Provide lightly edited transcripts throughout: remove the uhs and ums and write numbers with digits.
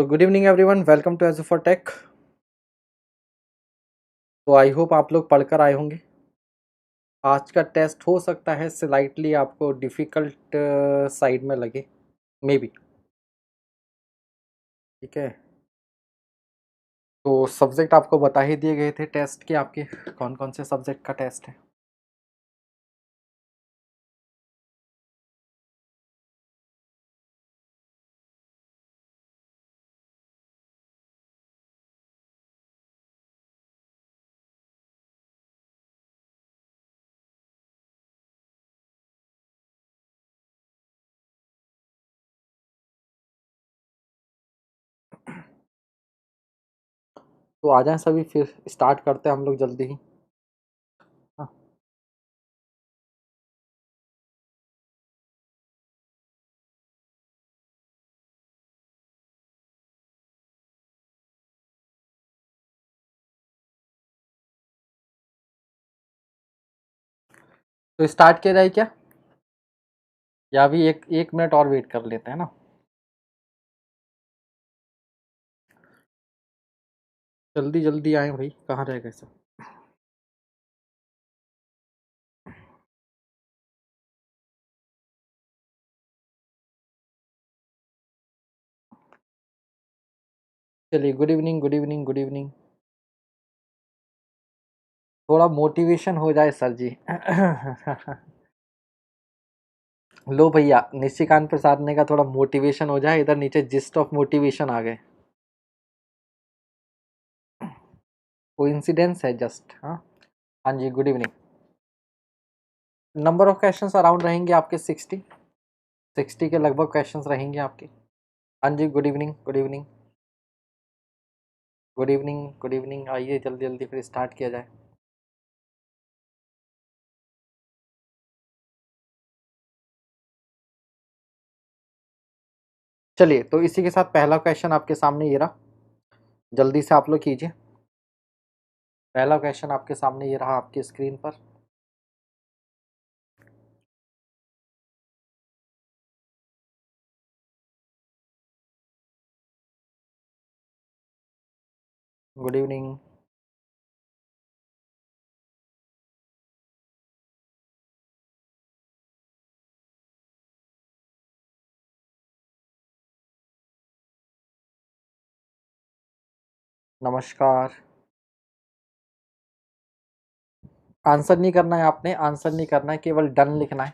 तो good evening everyone, welcome to edge for tech. तो I hope आप लोग पढ़कर आए होंगे। आज का टेस्ट हो सकता है स्लाइटली आपको डिफ़िकल्ट साइड में लगे, मे बी। ठीक है, तो सब्जेक्ट आपको बता ही दिए गए थे टेस्ट के, आपके कौन कौन से सब्जेक्ट का टेस्ट है। तो आ जाएं सभी, फिर स्टार्ट करते हैं हम लोग जल्दी ही। हाँ, तो स्टार्ट किया जाए क्या, या अभी एक एक मिनट और वेट कर लेते हैं ना। जल्दी जल्दी आए भाई, कहाँ रह गए सब। चलिए, good evening good evening good evening. थोड़ा मोटिवेशन हो जाए सर जी। लो भैया, निशिकांत प्रसाद ने का थोड़ा मोटिवेशन हो जाए, इधर नीचे जिस्ट ऑफ मोटिवेशन आ गए। कोइंसिडेंस है जस्ट। हाँ, हाँ जी, good evening. Number of questions around रहेंगे आपके 60 के लगभग क्वेश्चंस रहेंगे आपके। हाँ जी, good evening good evening good evening good evening. आइए जल्दी जल्दी फिर स्टार्ट किया जाए। चलिए, तो इसी के साथ पहला क्वेश्चन आपके सामने ये रहा, जल्दी से आप लोग कीजिए। पहला क्वेश्चन आपके सामने ये रहा आपकी स्क्रीन पर। Good evening. नमस्कार। आंसर नहीं करना है आपने, आंसर नहीं करना है, केवल डन लिखना है।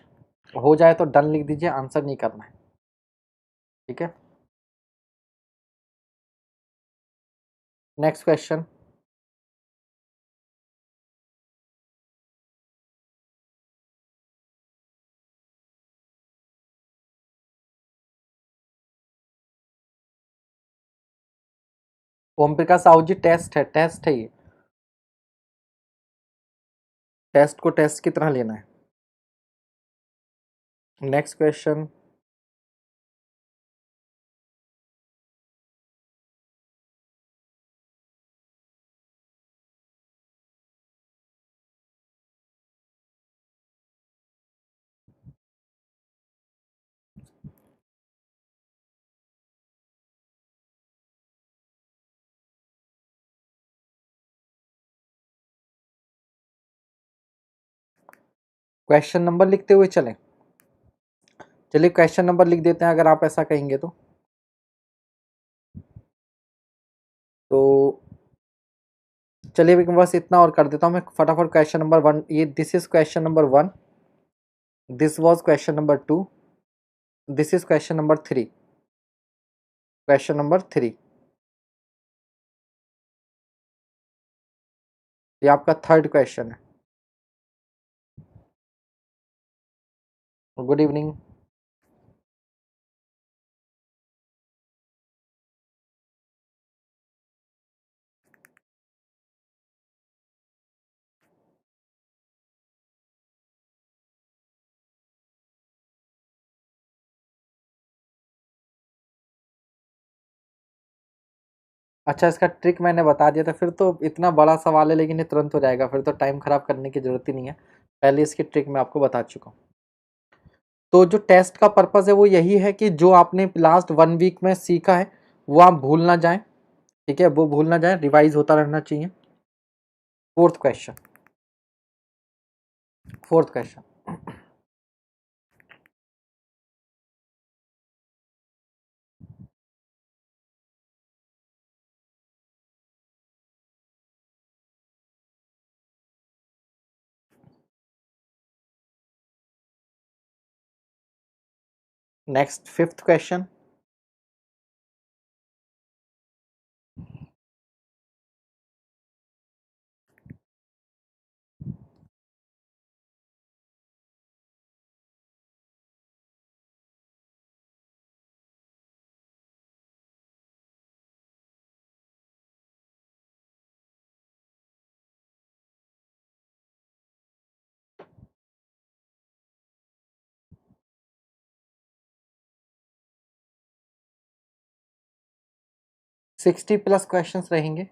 हो जाए तो डन लिख दीजिए, आंसर नहीं करना है। ठीक है, नेक्स्ट क्वेश्चन। ओम प्रकाश साहू जी, टेस्ट है, टेस्ट है ये। टेस्ट को टेस्ट की तरह लेना है। Next question. क्वेश्चन नंबर लिखते हुए चलें। चलिए, क्वेश्चन नंबर लिख देते हैं अगर आप ऐसा कहेंगे तो चलिए, बस इतना और कर देता हूँ मैं फटाफट। क्वेश्चन नंबर 1, ये this is question number 1, this was question number 2, this is question number 3। Question number 3, ये आपका थर्ड क्वेश्चन है। Good evening. अच्छा, इसका ट्रिक मैंने बता दिया था, फिर तो इतना बड़ा सवाल है लेकिन ये तुरंत हो जाएगा, फिर तो टाइम खराब करने की जरूरत ही नहीं है। पहले इसकी ट्रिक मैं आपको बता चुका हूँ। तो जो टेस्ट का पर्पस है वो यही है कि जो आपने लास्ट 1 वीक में सीखा है वो आप भूल ना जाएं, ठीक है, वो भूल ना जाएं, रिवाइज होता रहना चाहिए। Fourth question, fourth question, next fifth question, sixty plus question रहेंगे,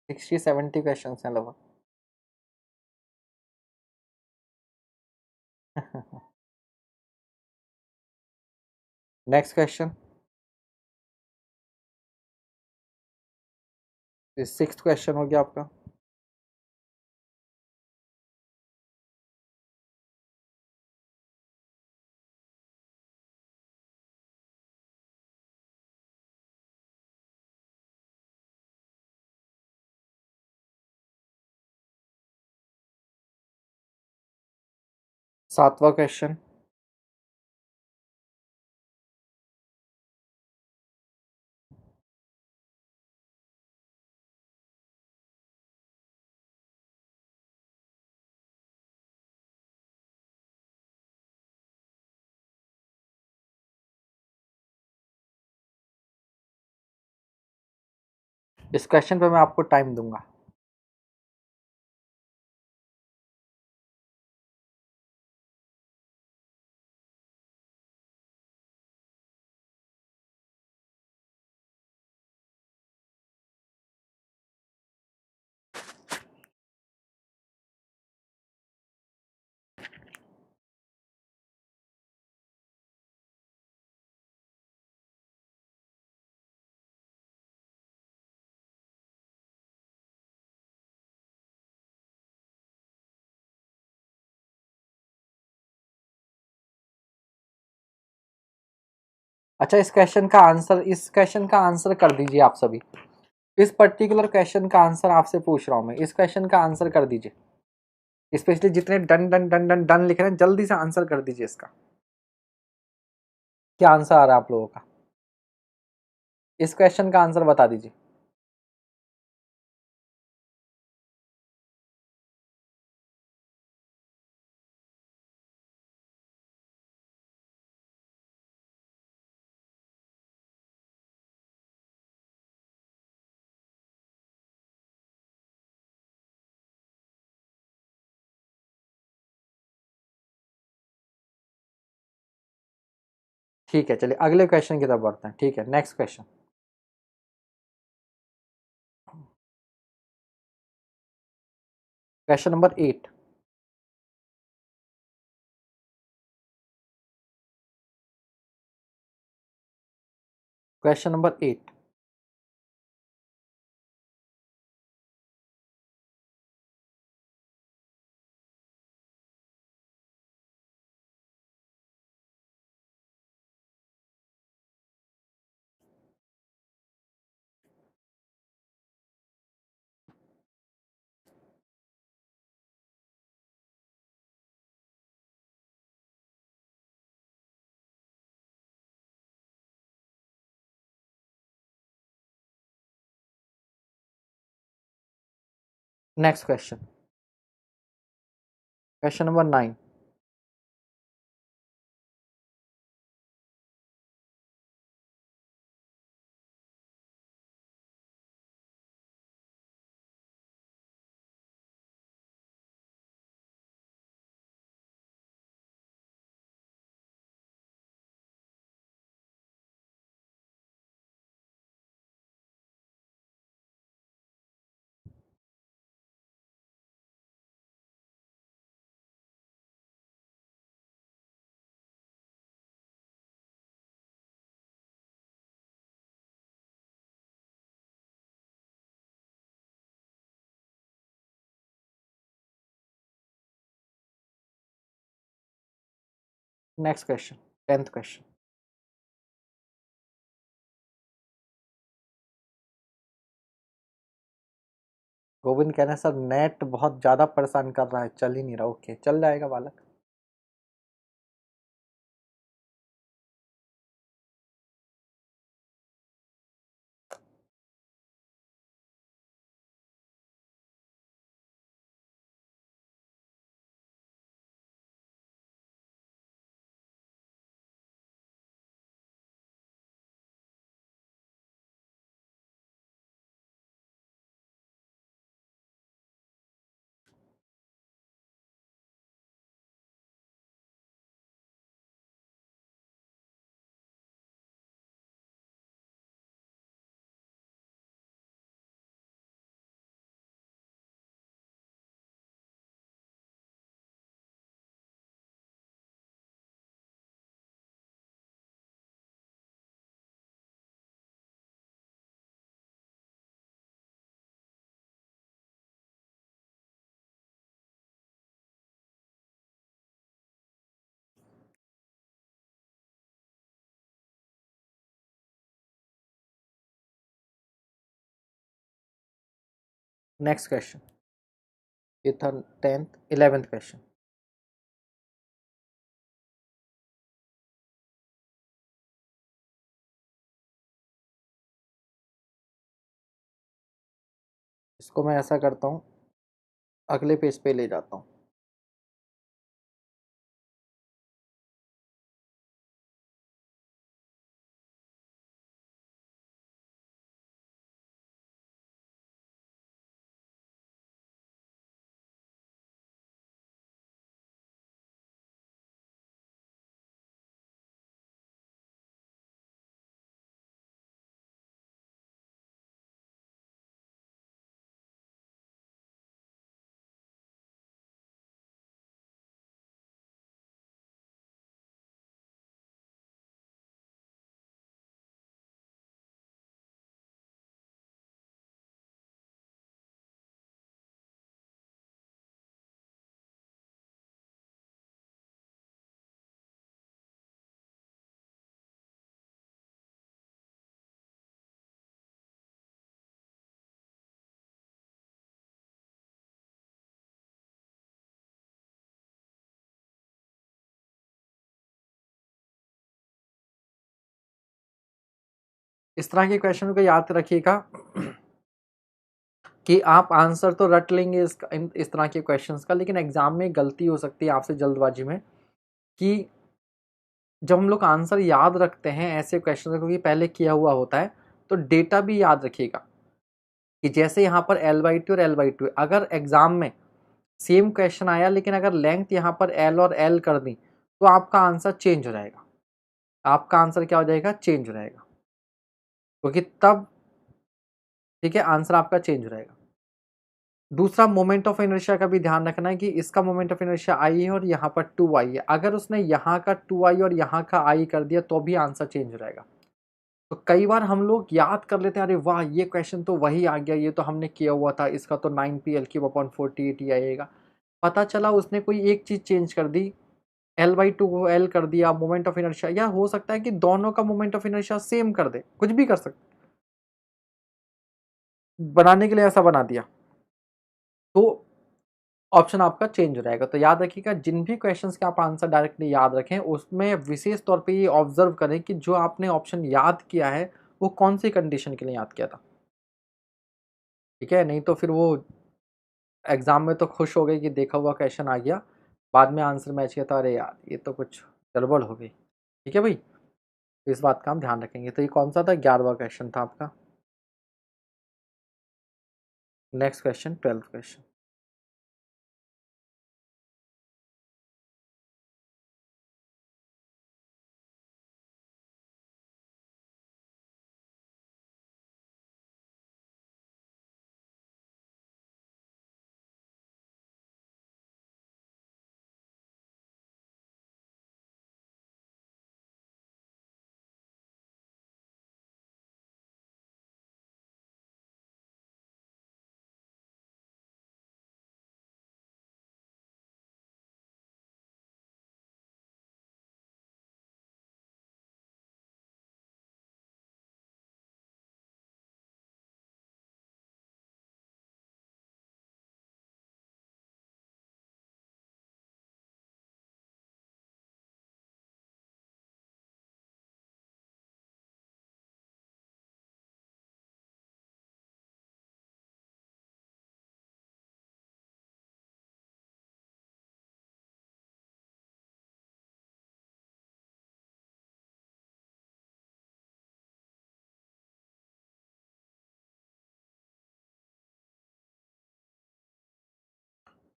60-70 क्वेश्चन हैं लगभग। नेक्स्ट क्वेश्चन, सिक्स्थ क्वेश्चन हो गया आपका। सातवां क्वेश्चन, इस क्वेश्चन पे मैं आपको टाइम दूंगा। अच्छा, इस क्वेश्चन का आंसर कर दीजिए आप सभी। इस पर्टिकुलर क्वेश्चन का आंसर आपसे पूछ रहा हूं मैं, इस क्वेश्चन का आंसर कर दीजिए। स्पेशली जितने done done done done done लिख रहे हैं, जल्दी से आंसर कर दीजिए इसका। क्या आंसर आ रहा है आप लोगों का? इस क्वेश्चन का आंसर बता दीजिए। ठीक है, चलिए अगले क्वेश्चन की तरफ बढ़ते हैं। ठीक है, next question, question number 8। Question number 8, next question, question number 9। Next question, 10th question. Govind कह रहे हैं सर नेट बहुत ज़्यादा परेशान कर रहा है, चल ही नहीं रहा। ओके, चल जाएगा बालक। नेक्स्ट क्वेश्चन, ये था 10th 11th क्वेश्चन। इसको मैं ऐसा करता हूँ, अगले पेज पे ले जाता हूँ। इस तरह के क्वेश्चन को याद रखिएगा कि आप आंसर तो रट लेंगे इस तरह के क्वेश्चंस का, लेकिन एग्जाम में गलती हो सकती है आपसे जल्दबाजी में कि जब हम लोग आंसर याद रखते हैं ऐसे क्वेश्चन को कि पहले किया हुआ होता है, तो डेटा भी याद रखिएगा कि जैसे यहाँ पर L/2 और L/2, अगर एग्जाम में सेम क्वेश्चन आया लेकिन अगर लेंथ यहाँ पर L और L कर दी तो आपका आंसर चेंज हो जाएगा। आपका आंसर क्या हो जाएगा? चेंज हो जाएगा, क्योंकि तब ठीक है आंसर आपका चेंज हो जाएगा। दूसरा, मोमेंट ऑफ इनर्शिया का भी ध्यान रखना है कि इसका मोमेंट ऑफ इनर्शिया आई है और यहाँ पर 2i है। अगर उसने यहाँ का 2i और यहाँ का i कर दिया तो भी आंसर चेंज हो जाएगा। तो कई बार हम लोग याद कर लेते हैं, अरे वाह ये क्वेश्चन तो वही आ गया, ये तो हमने किया हुआ था, इसका तो 9p/L³ ही आएगा। पता चला उसने कोई एक चीज चेंज कर दी, L/2 को L कर दिया, मोमेंट ऑफ इनर्शिया, या हो सकता है कि दोनों का मोमेंट ऑफ इनर्शिया सेम कर दे, कुछ भी कर सकते, बनाने के लिए ऐसा बना दिया तो ऑप्शन आपका चेंज हो जाएगा। तो याद रखिएगा, जिन भी क्वेश्चंस के आप आंसर डायरेक्टली याद रखें उसमें विशेष तौर पे ये ऑब्जर्व करें कि जो आपने ऑप्शन याद किया है वो कौन सी कंडीशन के लिए याद किया था। ठीक है, नहीं तो फिर वो एग्जाम में तो खुश हो गए कि देखा हुआ क्वेश्चन आ गया, बाद में आंसर मैच किया तो अरे यार ये तो कुछ गड़बड़ हो गई। ठीक है भाई, तो इस बात का हम ध्यान रखेंगे। तो ये कौन सा था? 11वां क्वेश्चन था आपका। Next question, 12th question.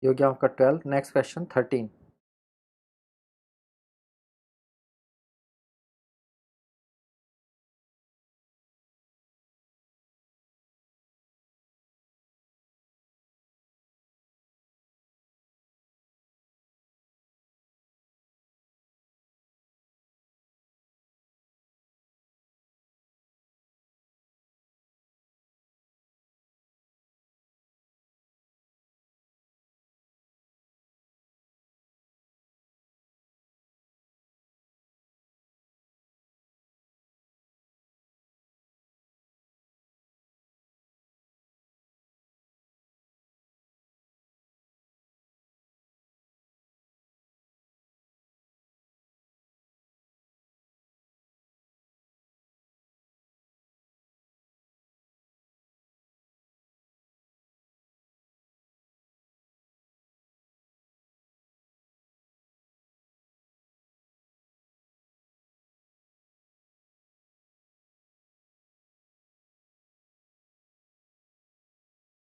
ये हो गया आपका 12। Next question 13।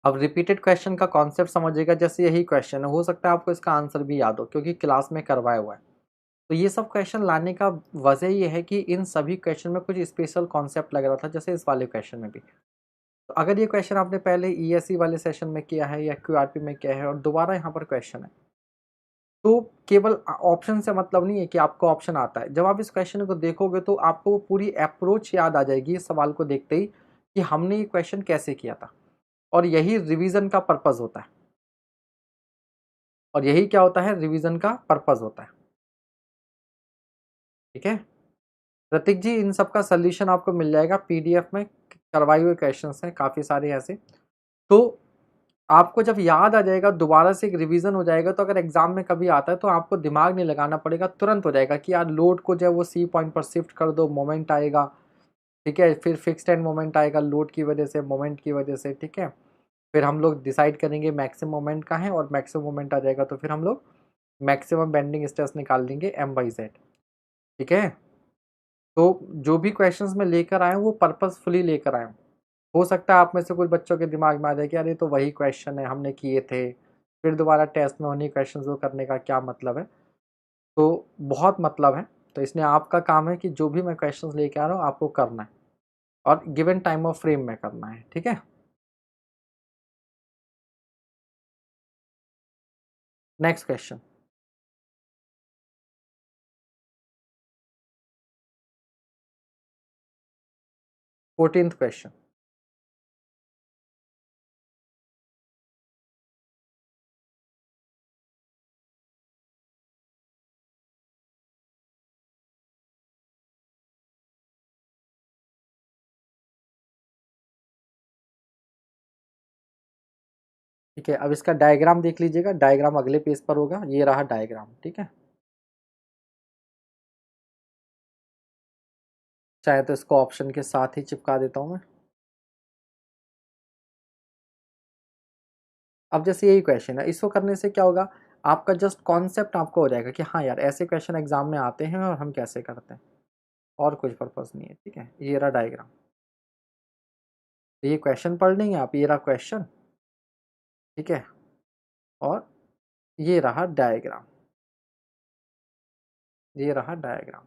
अब रिपीटेड क्वेश्चन का कॉन्सेप्ट समझिएगा। जैसे यही क्वेश्चन है, हो सकता है आपको इसका आंसर भी याद हो क्योंकि क्लास में करवाया हुआ है। तो ये सब क्वेश्चन लाने का वजह ये है कि इन सभी क्वेश्चन में कुछ स्पेशल कॉन्सेप्ट लग रहा था, जैसे इस वाले क्वेश्चन में भी। तो अगर ये क्वेश्चन आपने पहले ईएससी वाले सेशन में किया है या क्यूआरपी में किया है और दोबारा यहाँ पर क्वेश्चन है, तो केवल ऑप्शन से मतलब नहीं है कि आपको ऑप्शन आता है। जब आप इस क्वेश्चन को देखोगे तो आपको वो पूरी अप्रोच याद आ जाएगी इस सवाल को देखते ही कि हमने ये क्वेश्चन कैसे किया था। और यही रिवीजन का पर्पज होता है। और यही क्या होता है, रिवीजन का पर्पज होता है। ठीक है प्रतीक जी, इन सब का सोल्यूशन आपको मिल जाएगा पीडीएफ में। करवाए हुए क्वेश्चंस हैं काफ़ी सारे ऐसे। तो आपको जब याद आ जाएगा, दोबारा से एक रिवीजन हो जाएगा, तो अगर एग्जाम में कभी आता है तो आपको दिमाग नहीं लगाना पड़ेगा, तुरंत हो जाएगा कि यार लोड को जो है वो सी पॉइंट पर शिफ्ट कर दो, मोमेंट आएगा। ठीक है, फिर फिक्स्ड एंड मोमेंट आएगा लोड की वजह से, मोमेंट की वजह से। ठीक है, फिर हम लोग डिसाइड करेंगे मैक्सिमम मोमेंट का है, और मैक्सिमम मोमेंट आ जाएगा तो फिर हम लोग मैक्सिमम बेंडिंग स्ट्रेस निकाल लेंगे M/Z। ठीक है, तो जो भी क्वेश्चंस मैं लेकर आया हूँ वो पर्पसफुली लेकर आया हूँ। हो सकता है आप में से कुछ बच्चों के दिमाग में आ जाए कि यार ये तो वही क्वेश्चन है, हमने किए थे, फिर दोबारा टेस्ट में उन्हीं क्वेश्चन को करने का क्या मतलब है। तो बहुत मतलब है। तो इसलिए आपका काम है कि जो भी मैं क्वेश्चन लेके आ रहा हूँ आपको करना है, और गिवन टाइम ऑफ फ्रेम में करना है। ठीक है, नेक्स्ट क्वेश्चन 14th क्वेश्चन। ठीक है, अब इसका डायग्राम देख लीजिएगा। डायग्राम अगले पेज पर होगा, ये रहा डायग्राम। ठीक है, चाहे तो इसको ऑप्शन के साथ ही चिपका देता हूँ मैं। अब जैसे यही क्वेश्चन है, इसको करने से क्या होगा, आपका जस्ट कॉन्सेप्ट आपको हो जाएगा कि हाँ यार ऐसे क्वेश्चन एग्जाम में आते हैं और हम कैसे करते हैं, और कुछ पर्पस नहीं है। ठीक है, ये रहा डायग्राम। तो ये क्वेश्चन पढ़ लेंगे आप, ये रहा क्वेश्चन। ठीक है, और ये रहा डायग्राम, ये रहा डायग्राम।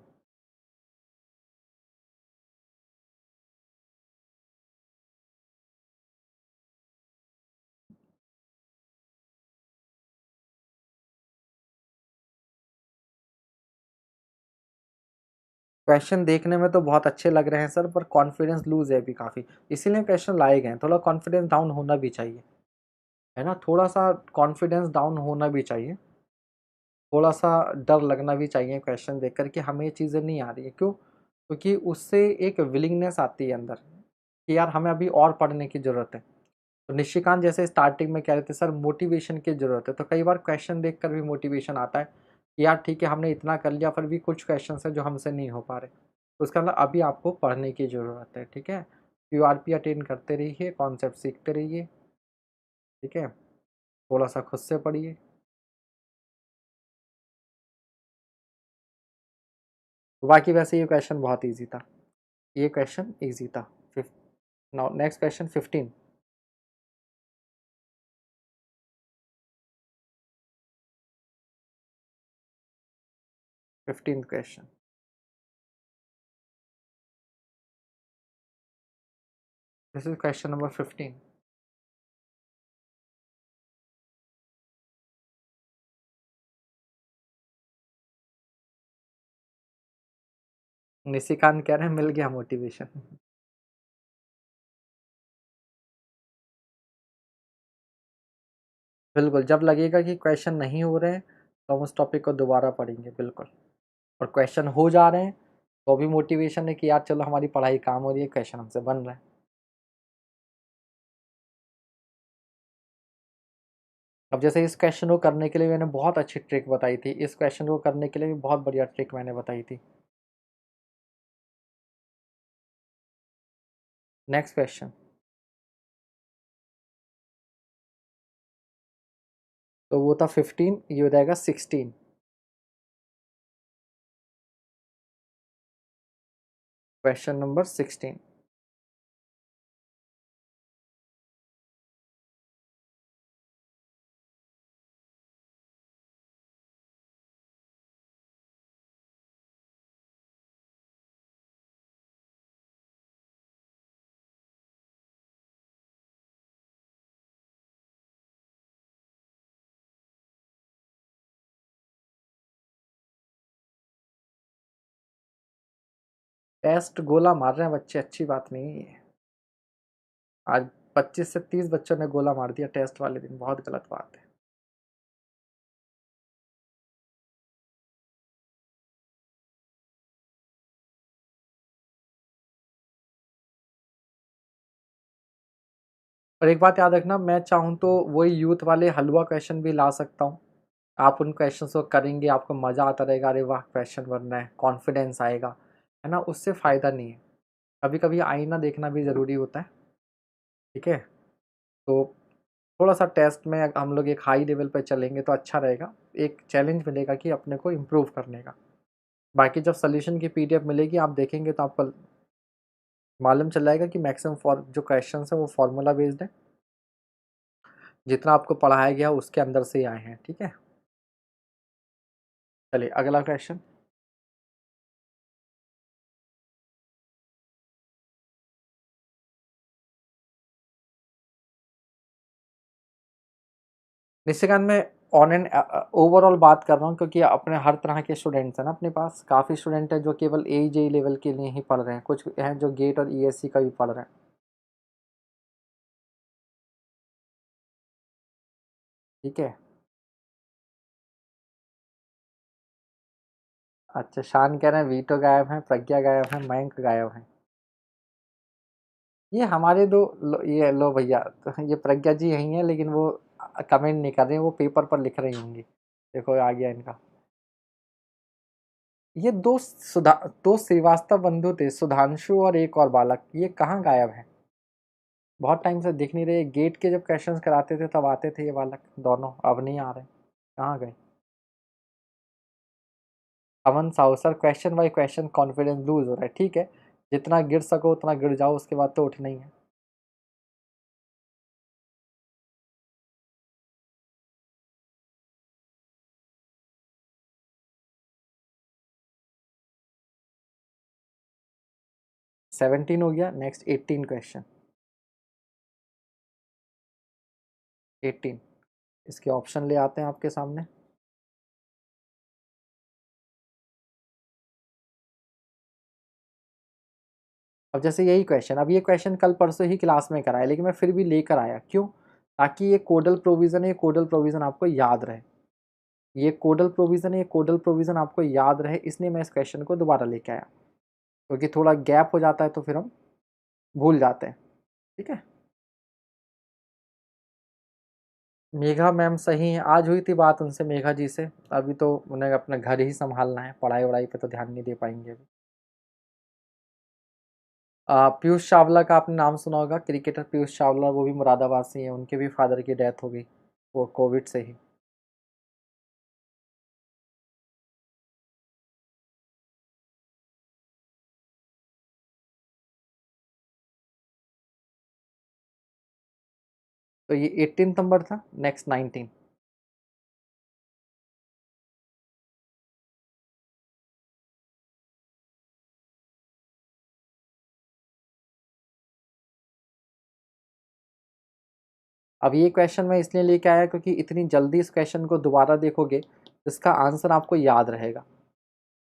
क्वेश्चन देखने में तो बहुत अच्छे लग रहे हैं सर, पर कॉन्फिडेंस लूज है अभी काफ़ी, इसीलिए क्वेश्चन लाए गए हैं। थोड़ा कॉन्फिडेंस डाउन होना भी चाहिए, है ना, थोड़ा सा कॉन्फिडेंस डाउन होना भी चाहिए। थोड़ा सा डर लगना भी चाहिए क्वेश्चन देख कर कि हमें ये चीज़ें नहीं आ रही है। क्यों? क्योंकि उससे एक विलिंगनेस आती है अंदर कि यार हमें अभी और पढ़ने की ज़रूरत है। तो निशिकांत जैसे स्टार्टिंग में कह रहे थे सर मोटिवेशन की ज़रूरत है, तो कई बार क्वेश्चन देख कर भी मोटिवेशन आता है कि यार ठीक है हमने इतना कर लिया, फिर भी कुछ क्वेश्चन है जो हमसे नहीं हो पा रहे। तो उसका मतलब अभी आपको पढ़ने की ज़रूरत है। ठीक है, क्यूआरपी अटेंड करते रहिए, कॉन्सेप्ट सीखते रहिए। ठीक है, थोड़ा सा खुद से पढ़िए। तो बाकी वैसे ये क्वेश्चन बहुत ईजी था, ये क्वेश्चन ईजी था। Now next question 15। 15th question. This is question number 15। Nishikant कह रहे हैं मिल गया मोटिवेशन। बिल्कुल, जब लगेगा कि क्वेश्चन नहीं हो रहे हैं तो हम उस टॉपिक को दोबारा पढ़ेंगे, बिल्कुल। और क्वेश्चन हो जा रहे हैं तो भी मोटिवेशन है कि यार चलो हमारी पढ़ाई काम हो रही है, क्वेश्चन हमसे बन रहा है। अब जैसे इस क्वेश्चन को करने के लिए मैंने बहुत अच्छी ट्रिक बताई थी, इस क्वेश्चन को करने के लिए भी बहुत बढ़िया ट्रिक मैंने बताई थी। Next question. तो वो था 15, ये हो जाएगा 16। Question number 16। टेस्ट गोला मार रहे हैं बच्चे, अच्छी बात नहीं है ये। आज 25 से 30 बच्चों ने गोला मार दिया टेस्ट वाले दिन, बहुत गलत बात है। और एक बात याद रखना, मैं चाहूँ तो वही यूथ वाले हलवा क्वेश्चन भी ला सकता हूँ। आप उन क्वेश्चन को करेंगे, आपको मज़ा आता रहेगा, अरे वाह क्वेश्चन बन रहा है, कॉन्फिडेंस आएगा, है ना। उससे फ़ायदा नहीं है। कभी कभी आईना देखना भी ज़रूरी होता है, ठीक है। तो थोड़ा सा टेस्ट में हम लोग एक हाई लेवल पे चलेंगे तो अच्छा रहेगा। एक चैलेंज मिलेगा कि अपने को इम्प्रूव करने का। बाकी जब सोल्यूशन की पीडीएफ मिलेगी आप देखेंगे तो आपको मालूम चल जाएगा कि मैक्सिमम फॉर जो क्वेश्चन है वो फार्मूला बेस्ड है। जितना आपको पढ़ाया गया उसके अंदर से ही आए हैं, ठीक है। चलिए अगला क्वेश्चन। निश्चित मैं ऑन एंड ओवरऑल बात कर रहा हूँ, क्योंकि अपने हर तरह के स्टूडेंट्स हैं ना अपने पास। काफ़ी स्टूडेंट हैं जो केवल AEJ लेवल के लिए ही पढ़ रहे हैं, कुछ हैं जो गेट और ESC का भी पढ़ रहे हैं, ठीक है। अच्छा, शान कह रहे हैं वीटो गायब हैं, प्रज्ञा गायब हैं, मयंक गायब हैं। ये हमारे दो ये लो भैया, तो ये प्रज्ञा जी यही हैं, लेकिन वो कमेंट नहीं कर रही हैं, वो पेपर पर लिख रही होंगी। देखो आ गया इनका। ये दो श्रीवास्तव बंधु थे, सुधांशु और एक और बालक, ये कहाँ गायब है? बहुत टाइम से दिख नहीं रहे। गेट के जब क्वेश्चंस कराते थे तब आते थे ये बालक दोनों, अब नहीं आ रहे, कहाँ गए? Aman Sahu sir, question by question confidence lose हो रहा है, ठीक है। जितना गिर सको उतना गिर जाओ, उसके बाद तो उठना ही है। । 17 हो गया, नेक्स्ट 18 क्वेश्चन। 18, इसके ऑप्शन ले आते हैं आपके सामने। अब जैसे यही क्वेश्चन, अब ये क्वेश्चन कल परसों ही क्लास में कराया, लेकिन मैं फिर भी लेकर आया, क्यों? ताकि ये कोडल प्रोविज़न है, ये कोडल प्रोविज़न आपको याद रहे। ये कोडल प्रोविज़न है, ये कोडल प्रोविज़न आपको याद रहे, इसलिए मैं इस क्वेश्चन को दोबारा लेके आया। क्योंकि थोड़ा गैप हो जाता है तो फिर हम भूल जाते हैं, ठीक है। मेघा मैम सही है, आज हुई थी बात उनसे, मेघा जी से। अभी तो उन्हें अपना घर ही संभालना है, पढ़ाई वढ़ाई पे तो ध्यान नहीं दे पाएंगे अभी। पीयूष चावला का आपने नाम सुना होगा, क्रिकेटर पीयूष चावला, वो भी मुरादाबाद से ही है, उनके भी फादर की डेथ हो गई, वो कोविड से ही। तो ये 18 नंबर था, नेक्स्ट 19। अब ये क्वेश्चन मैं इसलिए लेके आया क्योंकि इतनी जल्दी इस क्वेश्चन को दोबारा देखोगे तो इसका आंसर आपको याद रहेगा।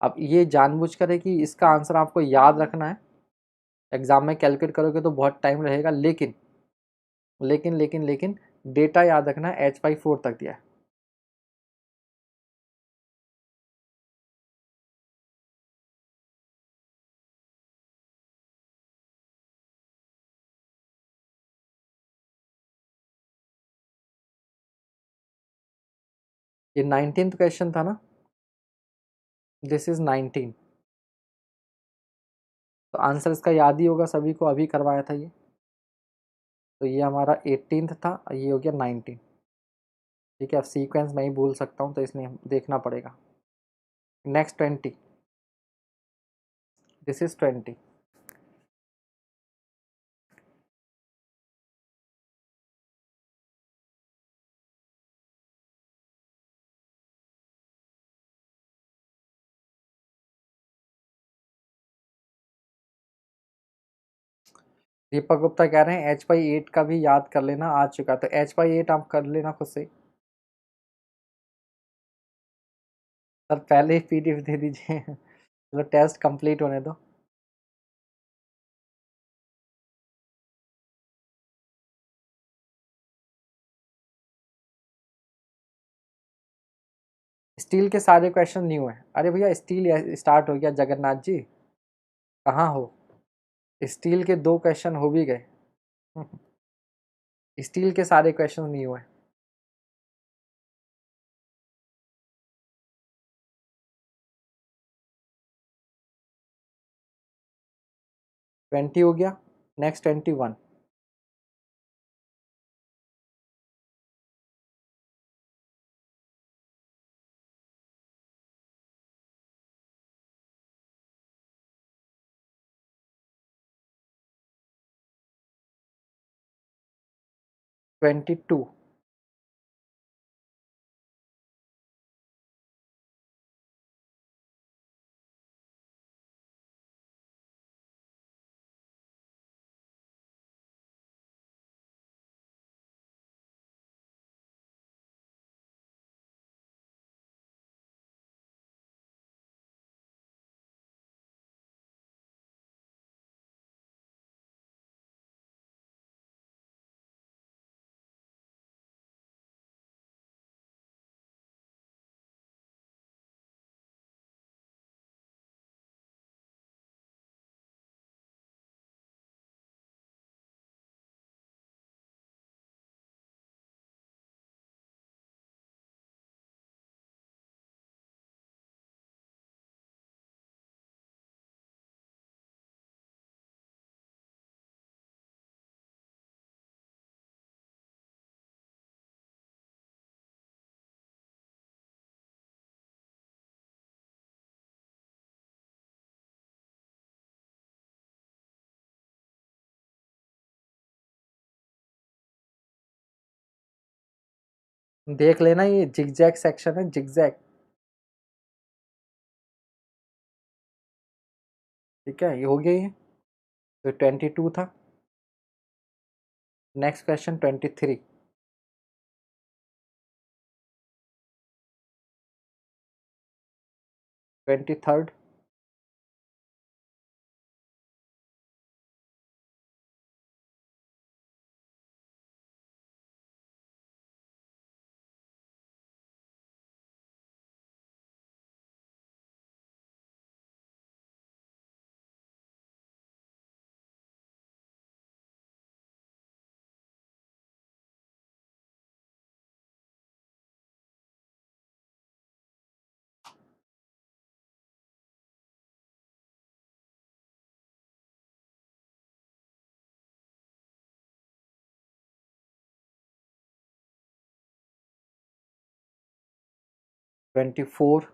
अब ये जानबूझकर है कि इसका आंसर आपको याद रखना है, एग्जाम में कैलकुलेट करोगे तो बहुत टाइम रहेगा, लेकिन लेकिन लेकिन लेकिन डेटा याद रखना है, H5 4 तक दिया है। ये 19th क्वेश्चन था ना, दिस इज 19। तो आंसर इसका याद ही होगा सभी को, अभी करवाया था ये। तो ये हमारा 18th था, ये हो गया 19। ठीक है, अब सीक्वेंस मैं ही भूल सकता हूँ तो इसलिए देखना पड़ेगा। Next 20, this is 20। Deepak Gupta कह रहे हैं H/8 का भी याद कर लेना, आ चुका, तो H/8 आप कर लेना खुद से। सर पहले ही PDF दे दीजिए चलो टेस्ट कंप्लीट होने दो। स्टील के सारे क्वेश्चन न्यू है। अरे भैया स्टील स्टार्ट हो गया जगन्नाथ जी, कहाँ हो? स्टील के 2 क्वेश्चन हो भी गए स्टील के सारे क्वेश्चन न्यू है। 20 हो गया, नेक्स्ट 21। 22। देख लेना, ये जिगजैग सेक्शन है, जिगजैग। ठीक है, ये हो गया ये। तो 22 था। Next question 23। 23rd। 24।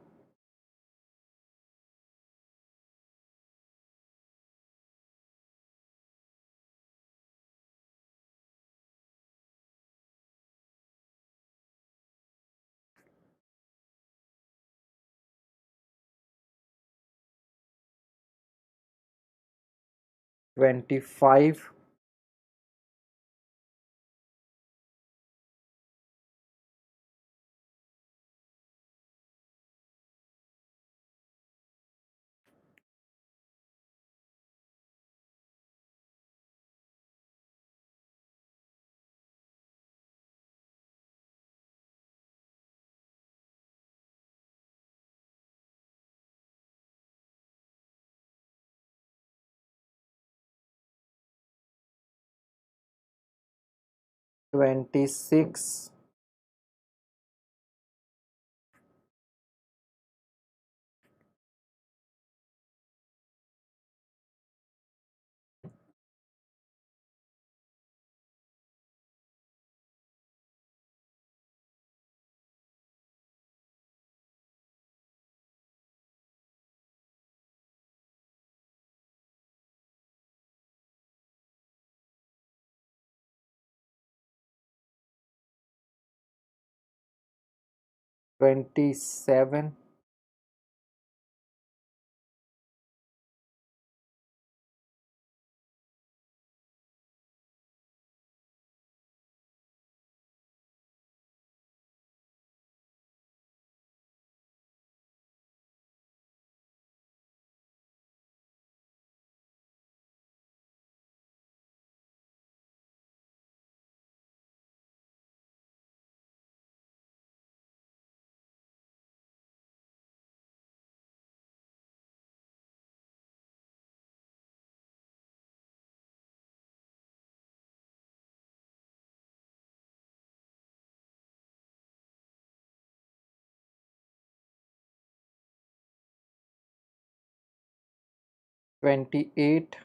25। 26, 27, 28,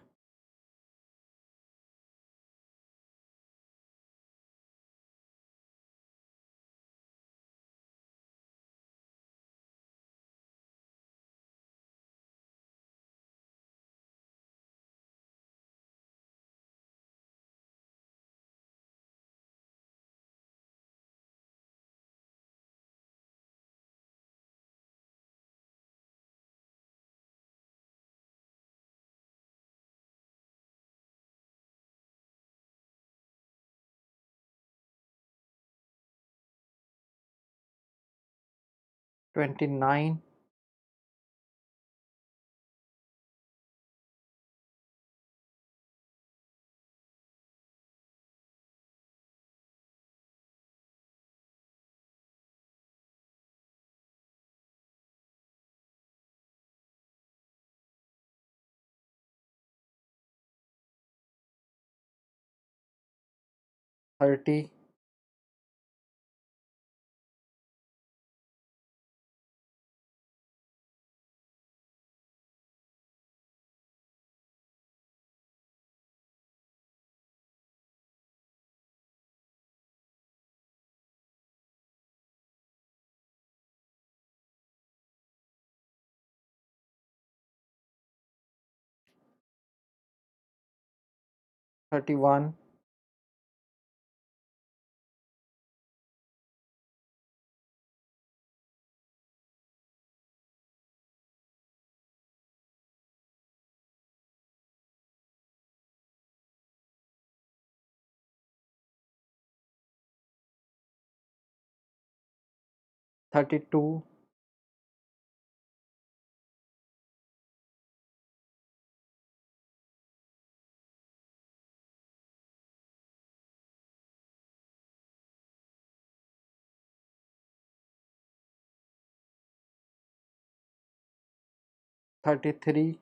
29, 30, 31, 32, 33,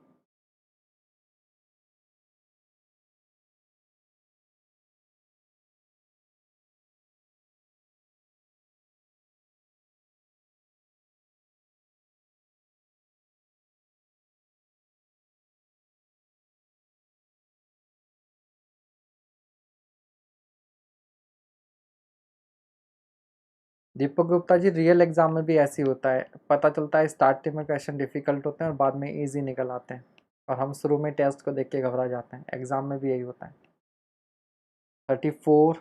'Deepak Gupta ji real exam में भी ऐसे ही होता है, पता चलता है स्टार्टिंग में क्वेश्चन डिफिकल्ट होते हैं और बाद में इजी निकल आते हैं और हम शुरू में टेस्ट को देख के घबरा जाते हैं, एग्जाम में भी यही होता है. 34,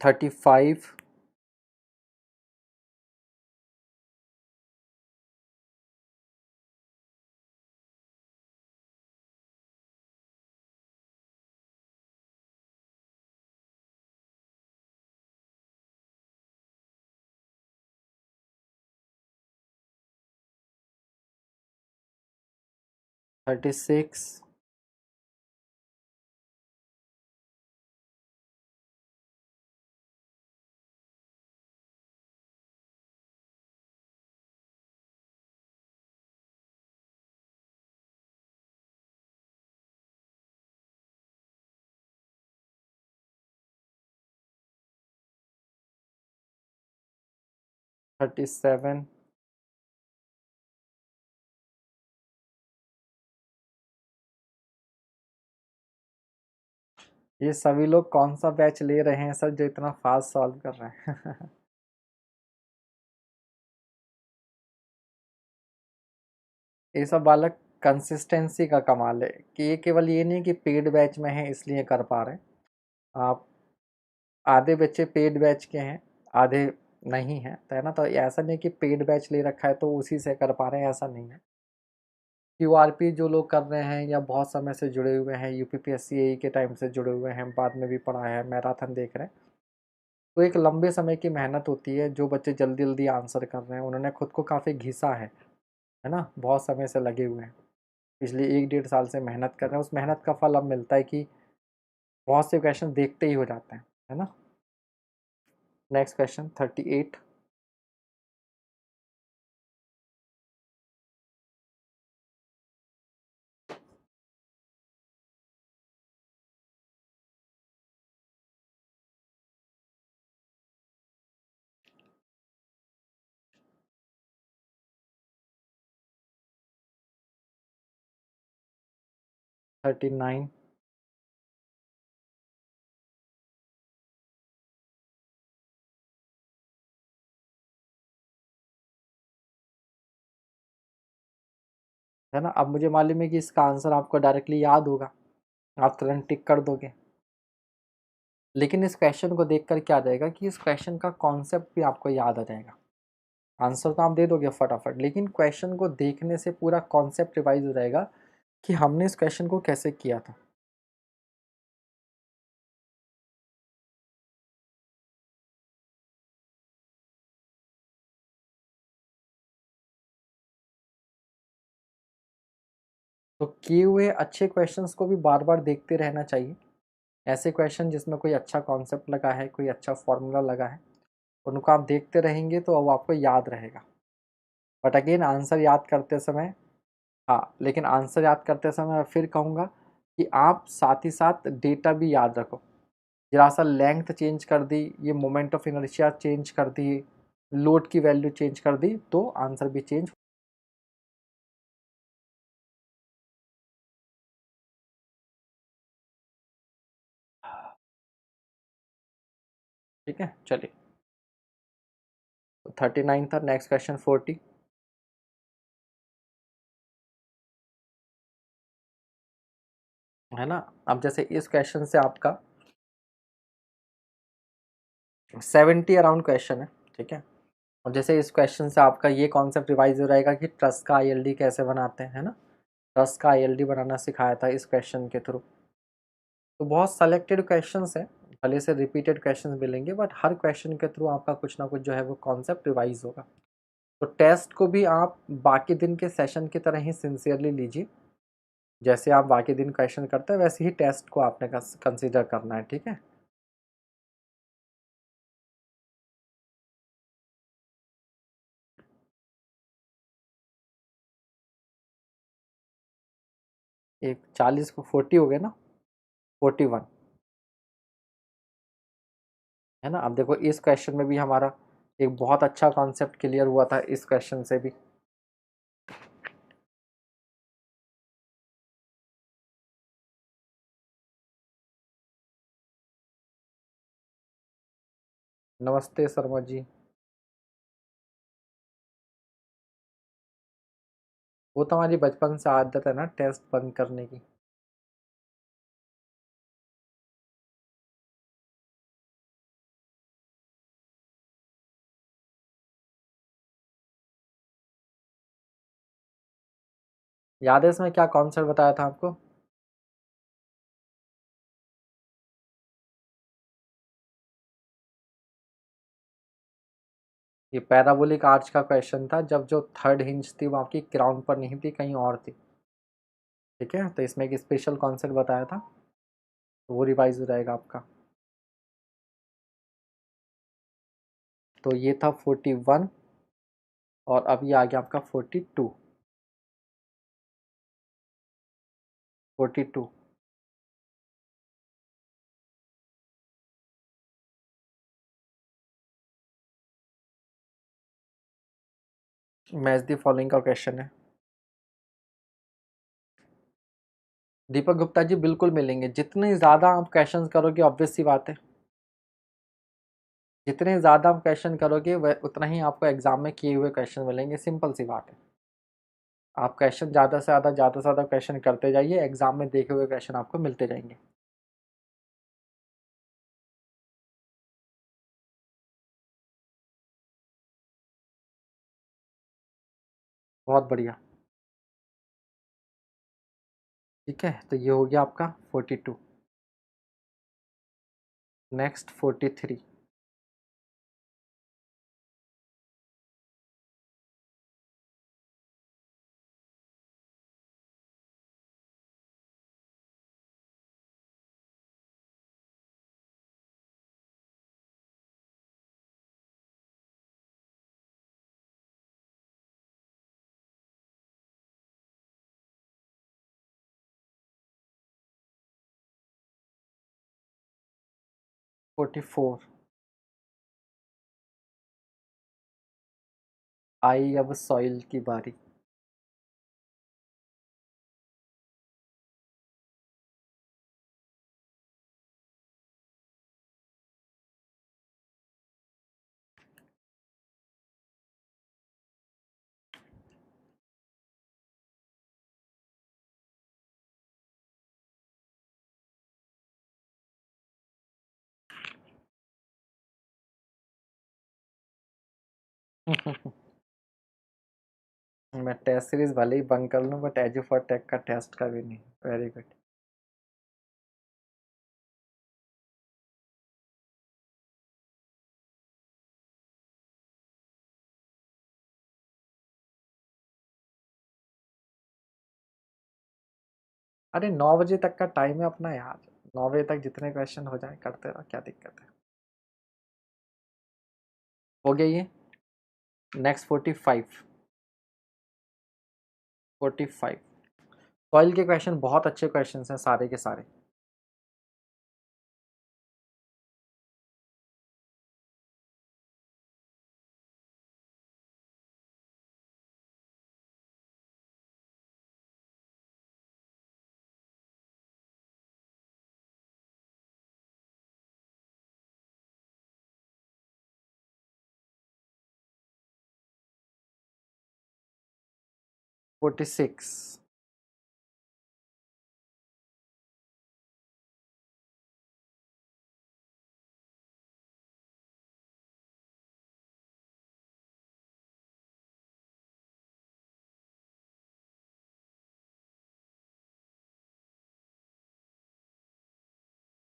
थर्टी फाइव, 36, 37, ये सभी लोग कौन सा बैच ले रहे हैं सर जो इतना फास्ट सॉल्व कर रहे हैं? ये सब बालक कंसिस्टेंसी का कमाल है कि ये केवल ये नहीं कि पेड बैच में है इसलिए कर पा रहे हैं। आप आधे बच्चे पेड बैच के हैं, आधे नहीं हैं, तो है ना, तो ऐसा नहीं कि पेड बैच ले रखा है तो उसी से कर पा रहे हैं, ऐसा नहीं है। क्यूआरपी जो लोग कर रहे हैं या बहुत समय से जुड़े हुए हैं, यूपीपीएससी के टाइम से जुड़े हुए हैं, बाद में भी पढ़ा है, मैराथन देख रहे हैं, तो एक लंबे समय की मेहनत होती है। जो बच्चे जल्दी जल्दी आंसर कर रहे हैं उन्होंने खुद को काफ़ी घिसा है ना, बहुत समय से लगे हुए हैं, पिछले 1 डेढ़ साल से मेहनत कर रहे हैं, उस मेहनत का फल अब मिलता है कि बहुत से क्वेश्चन देखते ही हो जाते हैं, है ना। Next question 38। 39, है ना। अब मुझे मालूम है कि इसका आंसर आपको डायरेक्टली याद होगा, आप तुरंत टिक कर दोगे, लेकिन इस क्वेश्चन को देखकर क्या आ जाएगा कि इस क्वेश्चन का कॉन्सेप्ट भी आपको याद आ जाएगा। आंसर तो आप दे दोगे फटाफट, लेकिन क्वेश्चन को देखने से पूरा कॉन्सेप्ट रिवाइज हो जाएगा कि हमने इस क्वेश्चन को कैसे किया था। तो किए हुए अच्छे क्वेश्चंस को भी बार बार देखते रहना चाहिए। ऐसे क्वेश्चन जिसमें कोई अच्छा कॉन्सेप्ट लगा है, कोई अच्छा फॉर्मूला लगा है, उनको आप देखते रहेंगे तो वो आपको याद रहेगा। बट अगेन आंसर याद करते समय, हाँ, लेकिन आंसर याद करते समय मैं फिर कहूँगा कि आप साथ ही साथ डेटा भी याद रखो। जरा सा लेंथ चेंज कर दी, ये मोमेंट ऑफ इनर्शिया चेंज कर दी, लोड की वैल्यू चेंज कर दी, तो आंसर भी चेंज। ठीक है, चलिए। 39 था, नेक्स्ट क्वेश्चन 40, है ना। अब जैसे इस क्वेश्चन से आपका 70 अराउंड क्वेश्चन है, ठीक है। और जैसे इस क्वेश्चन से आपका ये कॉन्सेप्ट रिवाइज हो रहेगा कि ट्रस्ट का आईएलडी कैसे बनाते हैं, है ना। ट्रस्ट का आईएलडी बनाना सिखाया था इस क्वेश्चन के थ्रू। तो बहुत सेलेक्टेड क्वेश्चंस हैं, भले से रिपीटेड क्वेश्चंस मिलेंगे, बट हर क्वेश्चन के थ्रू आपका कुछ ना कुछ जो है वो कॉन्सेप्ट रिवाइज होगा। तो टेस्ट को भी आप बाकी दिन के सेशन की तरह ही सिंसियरली लीजिए। जैसे आप बाकी दिन क्वेश्चन करते हैं वैसे ही टेस्ट को आपने कंसिडर करना है, ठीक है। एक 40 को 40 हो गए ना, 41, है ना। अब देखो इस क्वेश्चन में भी हमारा एक बहुत अच्छा कॉन्सेप्ट क्लियर हुआ था इस क्वेश्चन से भी। नमस्ते शर्मा जी। वो तो हमारी बचपन से आदत है ना टेस्ट बंद करने की। याद है इसमें क्या कॉन्सेप्ट बताया था आपको? ये पैराबोलिक आर्च का क्वेश्चन था, जब जो थर्ड हिंज थी वो आपकी क्राउन पर नहीं थी, कहीं और थी। ठीक है, तो इसमें एक स्पेशल कॉन्सेप्ट बताया था, तो वो रिवाइज हो जाएगा आपका। तो ये था 41 और अब ये आ गया आपका 42। 42 मैच द फॉलोइंग का क्वेश्चन है। दीपक गुप्ता जी बिल्कुल मिलेंगे, जितने ज़्यादा आप क्वेश्चन करोगे ऑब्वियस सी बात है, जितने ज़्यादा आप क्वेश्चन करोगे वह उतना ही आपको एग्जाम में किए हुए क्वेश्चन मिलेंगे, सिंपल सी बात है। आप क्वेश्चन ज़्यादा से ज़्यादा क्वेश्चन करते जाइए, एग्जाम में देखे हुए क्वेश्चन आपको मिलते जाएंगे। बहुत बढ़िया। ठीक है, तो ये हो गया आपका 42। नेक्स्ट 43। 44। आई अब सॉइल की बारी। मैं टेस्ट सीरीज भले ही बंक कर लूँ बट एज फॉर टेक का टेस्ट का भी नहीं। Very good. अरे 9 बजे तक का टाइम है अपना यार, 9 बजे तक जितने क्वेश्चन हो जाए करते रहो, क्या दिक्कत है। हो गया ये। नेक्स्ट 45। 45 सॉइल के क्वेश्चन बहुत अच्छे क्वेश्चन हैं सारे के सारे। Forty six.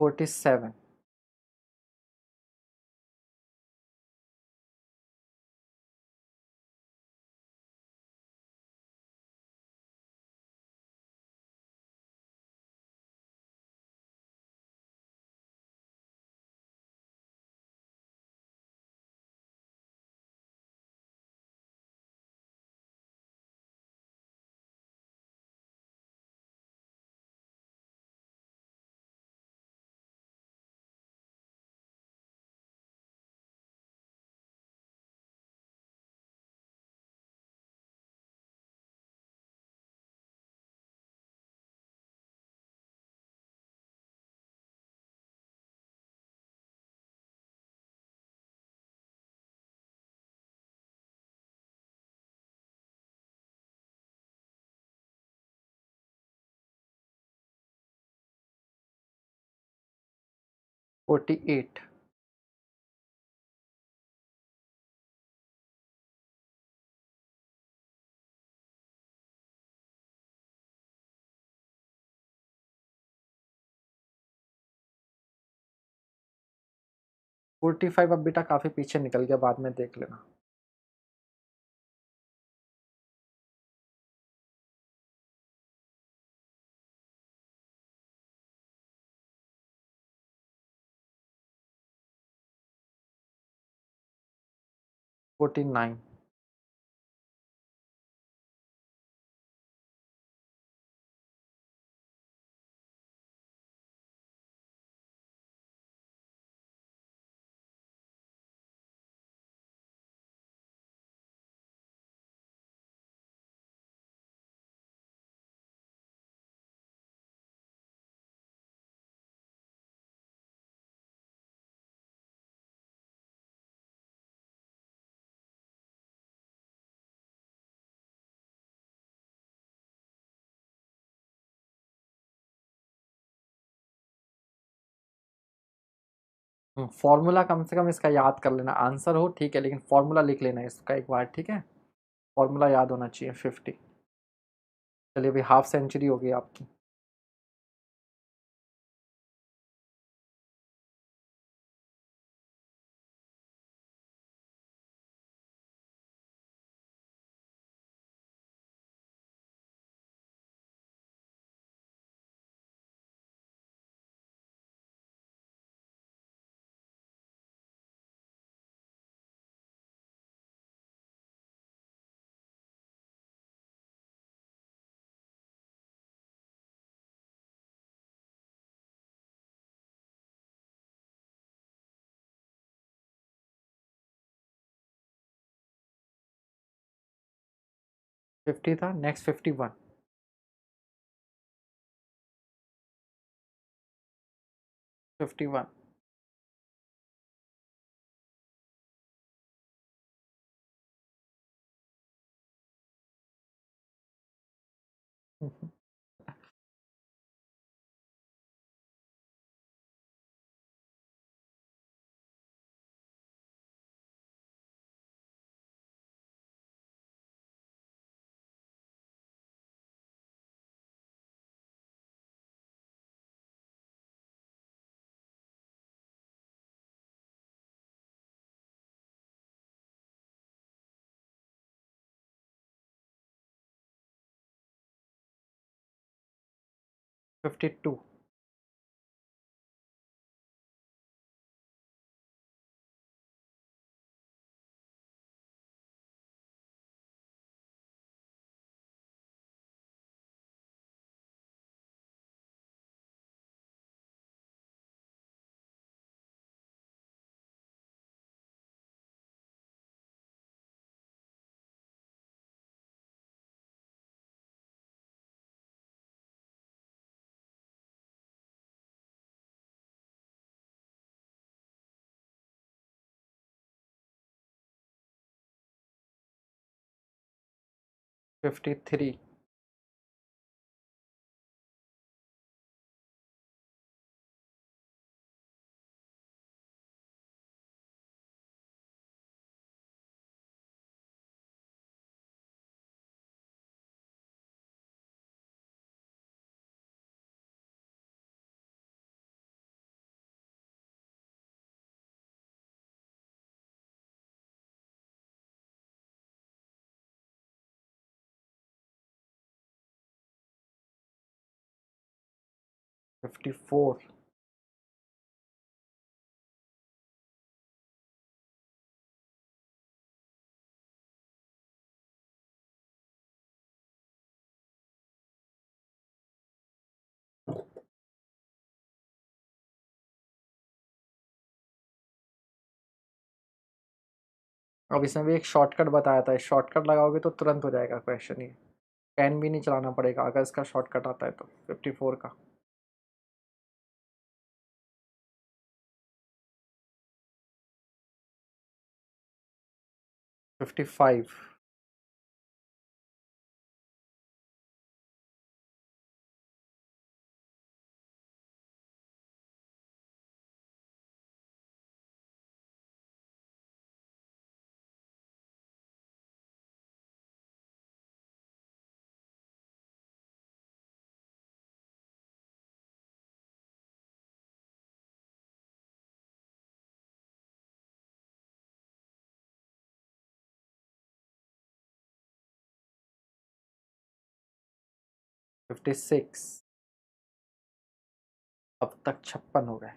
47। 48। 45 अब बेटा काफी पीछे निकल गया, बाद में देख लेना। 49। फॉर्मूला कम से कम इसका याद कर लेना, आंसर हो ठीक है लेकिन फॉर्मूला लिख लेना इसका एक बार, ठीक है। फॉर्मूला याद होना चाहिए 50। चलिए अभी हाफ सेंचुरी हो गई आपकी। फिफ्टी था, next 51। 51। Fifty two. Fifty three. Fifty four. अब इसमें भी एक शॉर्टकट बताया था, शॉर्टकट लगाओगे तो तुरंत हो जाएगा क्वेश्चन ये। पेन भी नहीं चलाना पड़ेगा अगर इसका शॉर्टकट आता है तो 54 का। 55। Fifty six. अब तक 56 हो गए।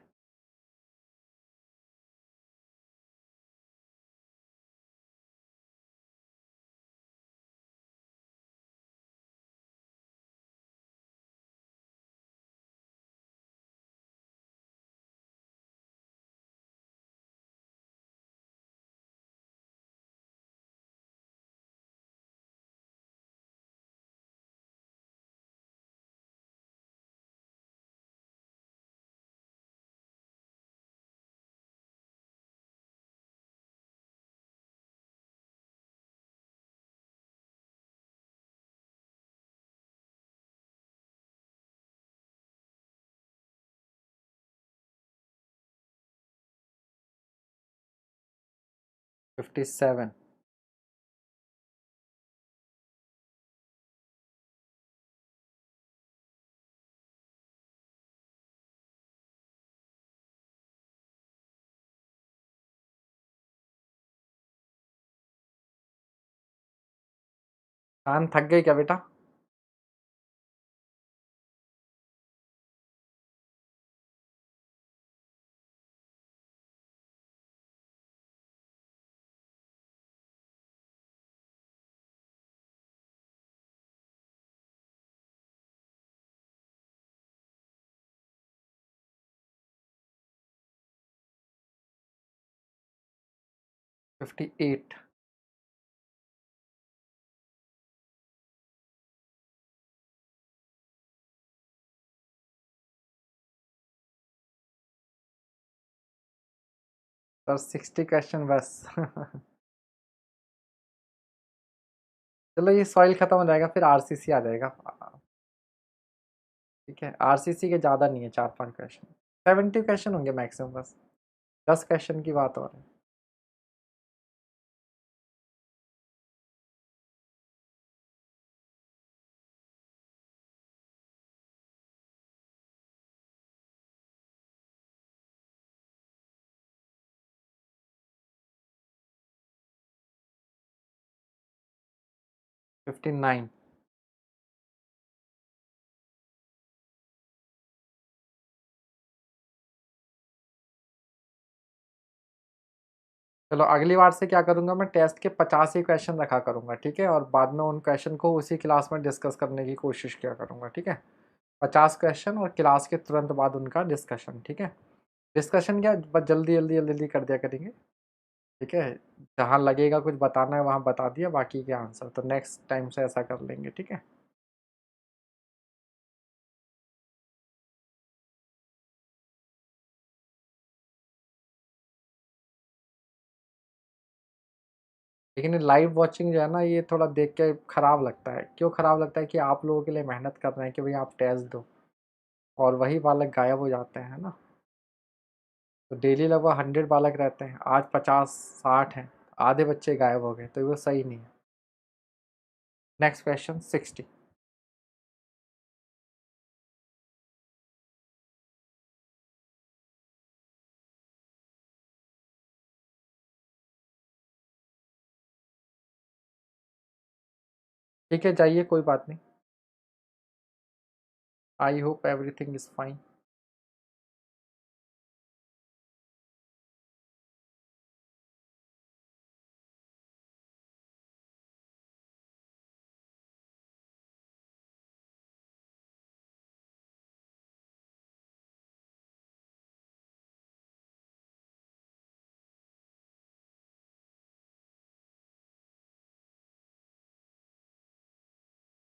57। कान थक गई क्या बेटा? Fifty eight. सर 60 क्वेश्चन बस। चलो ये सॉइल खत्म हो जाएगा, फिर आरसीसी आ जाएगा। ठीक है, आरसीसी के ज़्यादा नहीं है, 4-5 क्वेश्चन, 70 क्वेश्चन होंगे मैक्सिमम बस। 10 क्वेश्चन की बात हो रही है। Fifty nine. चलो अगली बार से क्या करूँगा, मैं टेस्ट के 50 ही क्वेश्चन रखा करूँगा, ठीक है, और बाद में उन क्वेश्चन को उसी क्लास में डिस्कस करने की कोशिश किया करूँगा, ठीक है। 50 क्वेश्चन और क्लास के तुरंत बाद उनका डिस्कशन, ठीक है। डिस्कशन क्या, बस जल्दी जल्दी जल्दी जल्दी कर दिया करेंगे, ठीक है। जहाँ लगेगा कुछ बताना है वहाँ बता दिया, बाकी के आंसर तो नेक्स्ट टाइम से ऐसा कर लेंगे, ठीक है। लेकिन लाइव वॉचिंग जो है ना, ये थोड़ा देख के खराब लगता है। क्यों खराब लगता है? कि आप लोगों के लिए मेहनत कर रहे हैं कि भाई आप टेस्ट दो, और वही बालक गायब हो जाते हैं ना। तो डेली लगभग 100 बालक रहते हैं, आज 50-60 हैं, आधे बच्चे गायब हो गए, तो वो सही नहीं है। Next question 60। ठीक है, जाइए, कोई बात नहीं। I hope everything is fine.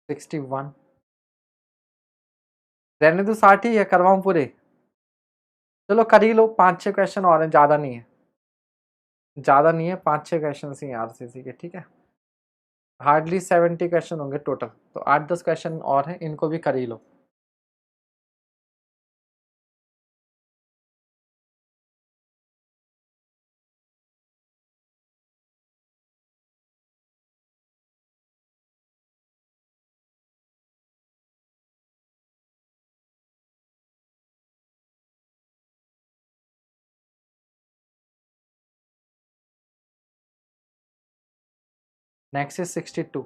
Sixty one. रहने दो, 60 ही है, करवाऊँ पूरे? चलो कर ही लो, 5-6 क्वेश्चन और हैं, ज़्यादा नहीं है, ज़्यादा नहीं है, 5-6 क्वेश्चन ही हैं आरसीसी के, ठीक है। हार्डली 70 क्वेश्चन होंगे टोटल, तो 8-10 क्वेश्चन और हैं, इनको भी कर ही लो। Next is 62।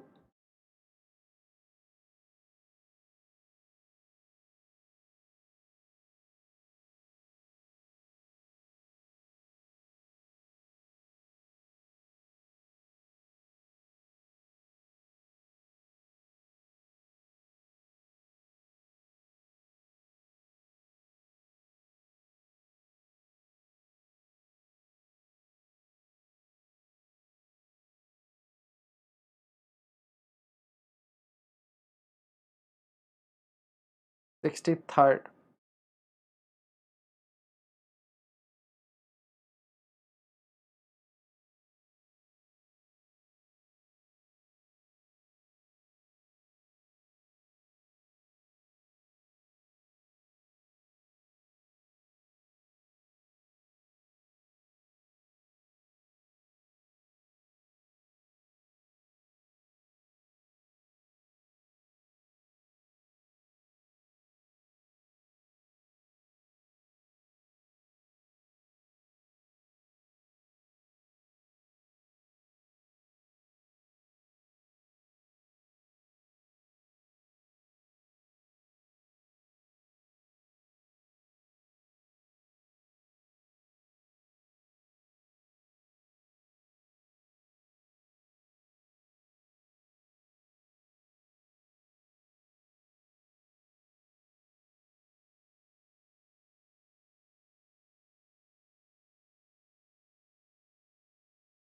Sixty third.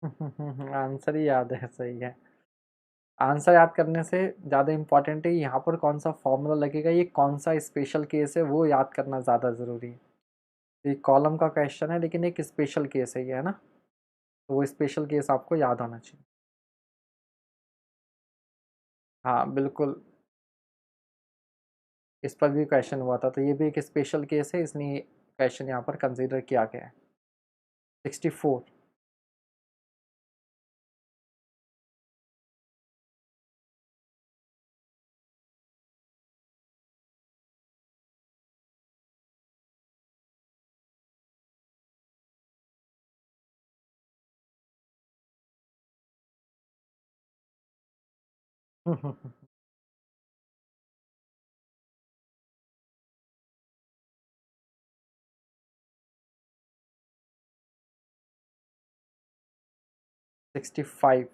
Answer ही याद है, सही है। आंसर याद करने से ज़्यादा इम्पोर्टेंट है यहाँ पर कौन सा फॉर्मूला लगेगा, ये कौन सा स्पेशल केस है वो याद करना ज़्यादा ज़रूरी है। ये कॉलम का क्वेश्चन है लेकिन एक स्पेशल केस है ये, है ना, तो वो स्पेशल केस आपको याद होना चाहिए। हाँ बिल्कुल, इस पर भी क्वेश्चन हुआ था, तो ये भी एक स्पेशल केस है, इसलिए क्वेश्चन यहाँ पर कंसिडर किया गया है। 64। हम्म। 65।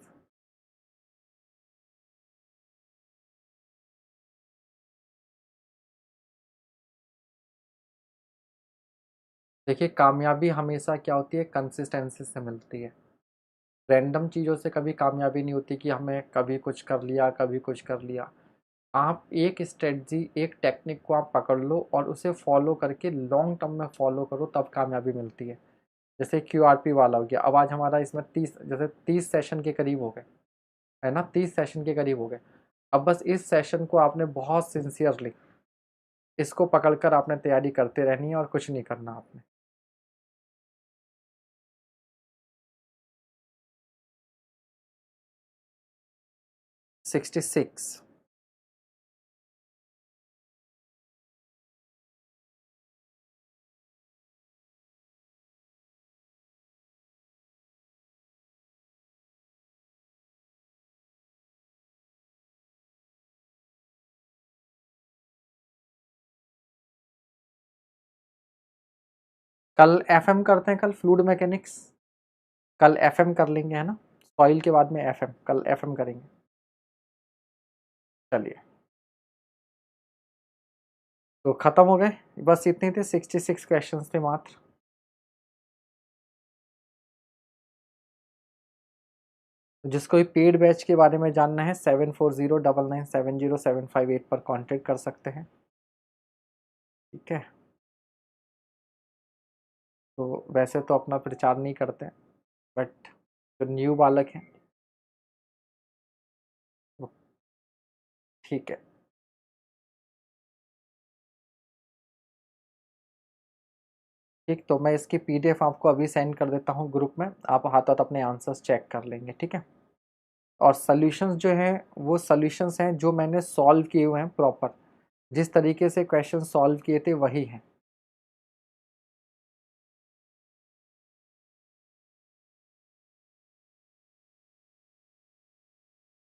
देखिए कामयाबी हमेशा क्या होती है, कंसिस्टेंसी से मिलती है। रैंडम चीज़ों से कभी कामयाबी नहीं होती कि हमें कभी कुछ कर लिया कभी कुछ कर लिया। आप एक स्ट्रेटजी एक टेक्निक को आप पकड़ लो और उसे फॉलो करके लॉन्ग टर्म में फॉलो करो, तब कामयाबी मिलती है। जैसे QRP वाला हो गया, अब आज हमारा इसमें 30, जैसे 30 सेशन के करीब हो गए, है ना, 30 सेशन के करीब हो गए। अब बस इस सेशन को आपने बहुत सिंसियरली इसको पकड़कर आपने तैयारी करते रहनी है और कुछ नहीं करना आपने। 66। कल FM करते हैं, कल फ्लूइड मैकेनिक्स, कल FM कर लेंगे, है ना, सॉइल के बाद में FM, कल FM करेंगे। चलिए, तो खत्म हो गए, बस इतने थे, 66 क्वेश्चंस थे मात्र। जिसको भी पेड बैच के बारे में जानना है 7409970758 पर कांटेक्ट कर सकते हैं। ठीक है, तो वैसे तो अपना प्रचार नहीं करते हैं, बट जो न्यू बालक हैं वो, ठीक है। ठीक, तो मैं इसकी PDF आपको अभी सेंड कर देता हूँ ग्रुप में, आप हाथ हाथ अपने आंसर्स चेक कर लेंगे, ठीक है। और सॉल्यूशंस जो हैं वो सॉल्यूशंस हैं जो मैंने सॉल्व किए हुए हैं प्रॉपर, जिस तरीके से क्वेश्चन सॉल्व किए थे वही हैं।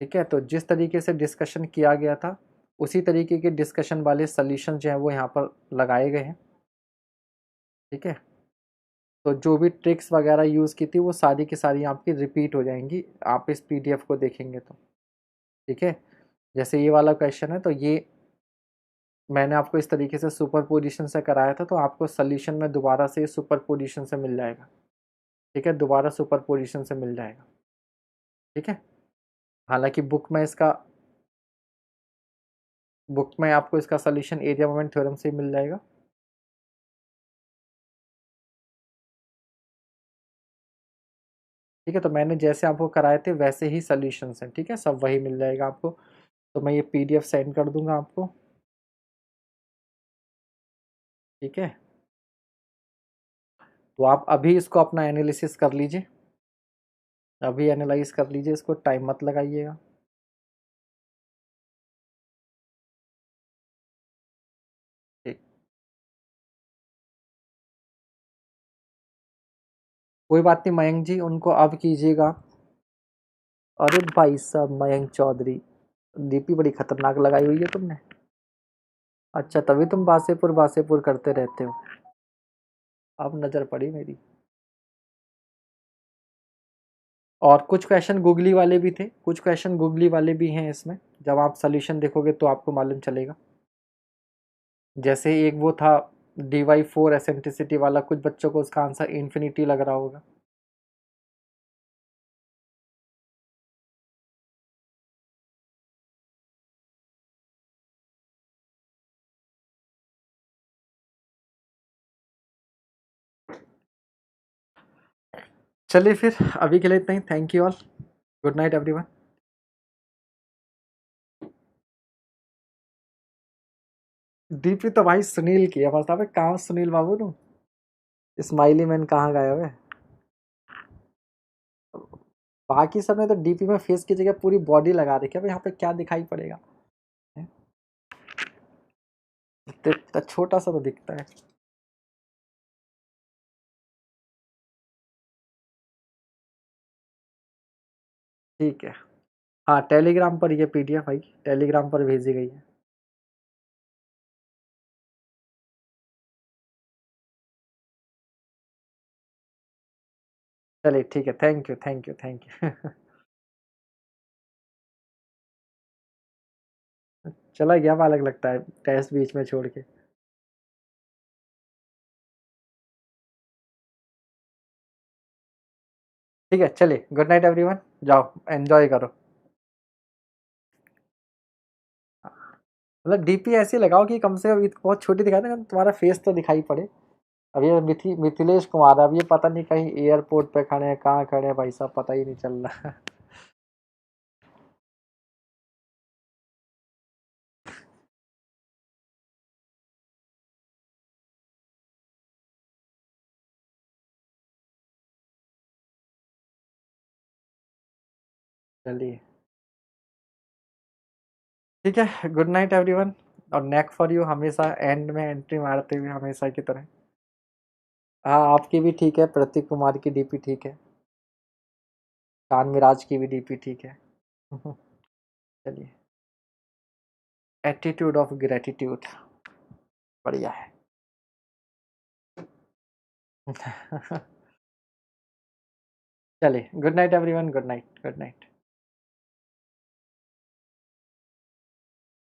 ठीक है, तो जिस तरीके से डिस्कशन किया गया था उसी तरीके के डिस्कशन वाले सॉल्यूशन जो हैं वो यहाँ पर लगाए गए हैं। ठीक है, तो जो भी ट्रिक्स वगैरह यूज़ की थी वो सारी की सारी आपकी रिपीट हो जाएंगी, आप इस PDF को देखेंगे तो। ठीक है, जैसे ये वाला क्वेश्चन है तो ये मैंने आपको इस तरीके से सुपर पोजिशन से कराया था, तो आपको सॉल्यूशन में दोबारा से सुपर पोजिशन से मिल जाएगा। ठीक है, दोबारा सुपर पोजिशन से मिल जाएगा। ठीक है, हालांकि बुक में आपको इसका सॉल्यूशन एरिया मोमेंट थ्योरम से ही मिल जाएगा। ठीक है, तो मैंने जैसे आपको कराए थे वैसे ही सॉल्यूशंस हैं, ठीक है, सब वही मिल जाएगा आपको। तो मैं ये PDF सेंड कर दूंगा आपको। ठीक है, तो आप अभी इसको अपना एनालिसिस कर लीजिए, अभी एनालाइज कर लीजिए इसको, टाइम मत लगाइएगा। ठीक, कोई बात नहीं मयंक जी, उनको अब कीजिएगा। अरे भाई साहब मयंक चौधरी, DP बड़ी खतरनाक लगाई हुई है तुमने। अच्छा, तभी तुम बासेपुर बासेपुर करते रहते हो। अब नज़र पड़ी मेरी। और कुछ क्वेश्चन गूगली वाले भी थे, कुछ क्वेश्चन गूगली वाले भी हैं इसमें, जब आप सोल्यूशन देखोगे तो आपको मालूम चलेगा। जैसे एक वो था DY4 एसेंट्रिसिटी वाला, कुछ बच्चों को उसका आंसर इन्फिनिटी लग रहा होगा। चलिए फिर अभी के लिए इतना ही। Thank you all, good night everyone. DP तो भाई सुनील की है, मतलब कहाँ सुनील बाबू नु स्माइली मैन कहाँ गायब है। बाकी सब ने तो डीपी में फेस की जगह पूरी बॉडी लगा रखी है, अब यहाँ पे क्या दिखाई पड़ेगा। हैं? इतना छोटा सा तो दिखता है। ठीक है, हाँ टेलीग्राम पर ये पीडीएफ भाई टेलीग्राम पर भेजी गई है। चलिए ठीक है, thank you thank you thank you. चला गया बालक लगता है टेस्ट बीच में छोड़ के। ठीक है चलिए, गुड नाइट एवरीवन, जाओ एंजॉय करो। मतलब डीपी ऐसी लगाओ कि कम से कम बहुत छोटी दिखाई दे, तुम्हारा फेस तो दिखाई पड़े। अब ये मिथिलेश कुमार, अब ये पता नहीं कहीं एयरपोर्ट पे खड़े हैं, कहाँ खड़े हैं भाई साहब, पता ही नहीं चल रहा। चलिए ठीक है, गुड नाइट एवरीवन। और नेक फॉर यू हमेशा एंड में एंट्री मारते हुए हमेशा की तरह। हाँ आपकी भी ठीक है, प्रतीक कुमार की डीपी ठीक है, कान मिराज की भी डीपी ठीक है। चलिए, एटीट्यूड ऑफ ग्रेटिट्यूड, बढ़िया है। चलिए good night everyone, good night good night.